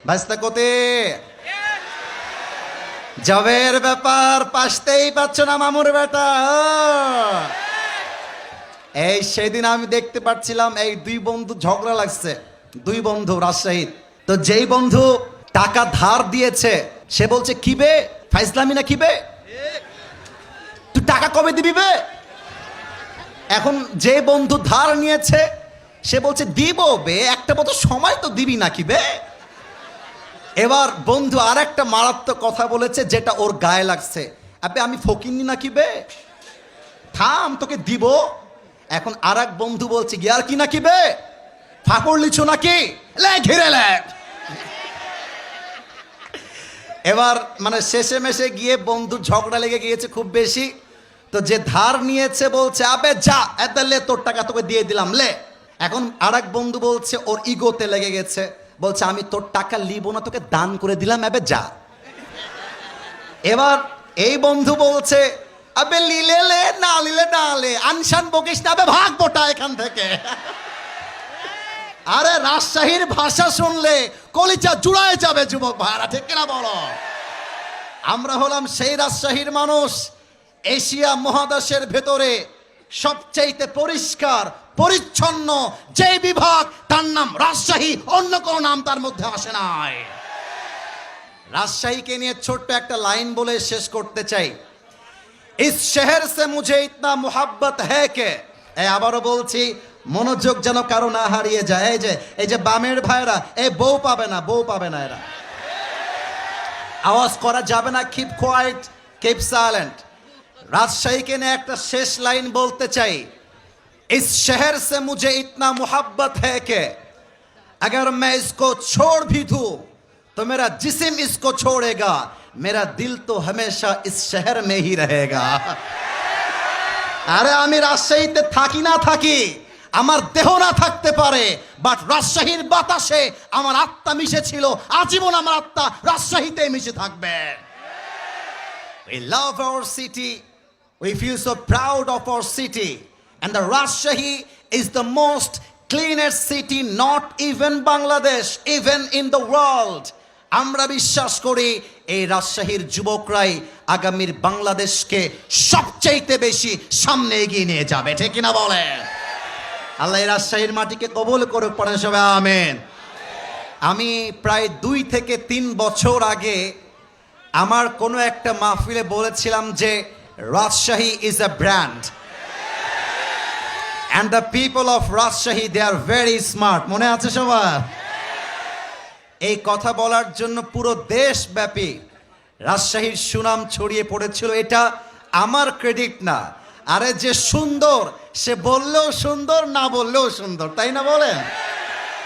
ভাস্তা কোতে জবের ব্যাপার পাশতেই পাচ্ছ না মামুর বেটা। এই সেদিন আমি দেখতে পাচ্ছিলাম এই দুই বন্ধু ঝগড়া লাগছে, দুই বন্ধু রাজশাহী। তো যেই বন্ধু টাকা ধার দিয়েছে সে বলছে কি বে ফাইজলামি না কি বে, তুই টাকা কবে দিবি বে। এখন যে বন্ধু ধার নিয়েছে সে বলছে দিব বে, একটা মতো সময় তো দিবি নাকি বে। এবার বন্ধু আর একটা মারাত্মক কথা বলেছে যেটা ওর গায়ে লাগছে, আবে আমি ফকিন্নি নাকি বে, থাম তোকে দিব। এখন আর এক বন্ধু বলছে গিয়ার কি নাকি বে, ফাঁকড় লিছো নাকি, লে ঘিরে লে। এবার মানে শেষে মেশে গিয়ে বন্ধু ঝগড়া লেগে গিয়েছে খুব বেশি। তো যে ধার নিয়েছে বলছে আবে যা এত লে, তোর টাকা তোকে দিয়ে দিলাম লে। এখন আর এক বন্ধু বলছে ওর ইগোতে লেগে গেছে, বলছে আমি তোর টাকা লিব না, তোকে দান করে দিলাম, আবে যা। এবার এই বন্ধু বলছে আবে লিলে লে, না লিলে না লে, আনশান বকিস না, আবে ভাগ বোটা এখান থেকে। আরে রাজশাহীর ভাষা শুনলে কলিজা জুড়ায় যাবে যুবক ভাইরা, ঠিক কিনা বলো। আমরা হলাম সেই রাজশাহীর মানুষ, এশিয়া মহাদেশের ভেতরে সবচেয়ে পরিষ্কার পরিচ্ছন্ন যে বিভাগ তার নাম রাজশাহী, অন্য কোনো নাম তার মধ্যে আসে নাই। রাজশাহীকে নিয়ে ছোট্ট একটা লাইন বলে শেষ করতে চাই। ইস শহর সে মুঝে ইতনা মোহাব্বত হ্যায় কে, আবারও বলছি মনোযোগ যেন কারো না হারিয়ে যায়। এই যে বামের ভাইরা, এই বউ পাবে না, বউ পাবে না, এরা আওয়াজ করা যাবে না, কিপ কোয়াইট, কিপ সাইলেন্ট। রাজশাহীকে নিয়ে একটা শেষ লাইন বলতে চাই। इस शहर से मुझे इतना मोहब्बत है कि अगर मैं इसको छोड़ भी दूं तो मेरा जिस्म इसको छोड़ेगा, मेरा दिल तो हमेशा इस शहर में ही रहेगा। আরে আমি রাজশাহীতে থাকি না থাকি, আমার দেহ না থাকতে পারে, বাট রাজশাহীর বাতাসে আমার আত্মা মিশে ছিল, আজীবন আমার আত্মা রাজশাহীতে মিশে থাকবে। We love our city, we feel so proud of our city, and the Rajshahi is the most cleanest city, not even Bangladesh, even in the world. আমরা বিশ্বাস করি এই রাজশাহীর যুবকরাই আগামীর বাংলাদেশকে সবচেয়ে বেশি সামনে এগিয়ে নিয়ে যাবে, ঠিক কিনা বলে। আল্লাহ এই রাজশাহীর মাটিকে কবুল করুক, পড়েন সবাই আমিন। আমি প্রায় 2 থেকে 3 বছর আগে আমার কোনো একটা মাহফিলে বলেছিলাম যে Rajshahi is a brand and the people of Rajshahi they are very smart, মনে আছে সবার। এই কথা বলার জন্য পুরো দেশব্যাপী রাজশাহীর সুনাম ছড়িয়ে পড়েছিল। এটা আমার ক্রেডিট না, আরে যে সুন্দর সে বললেও সুন্দর, না বললেও সুন্দর, তাই না বলেন।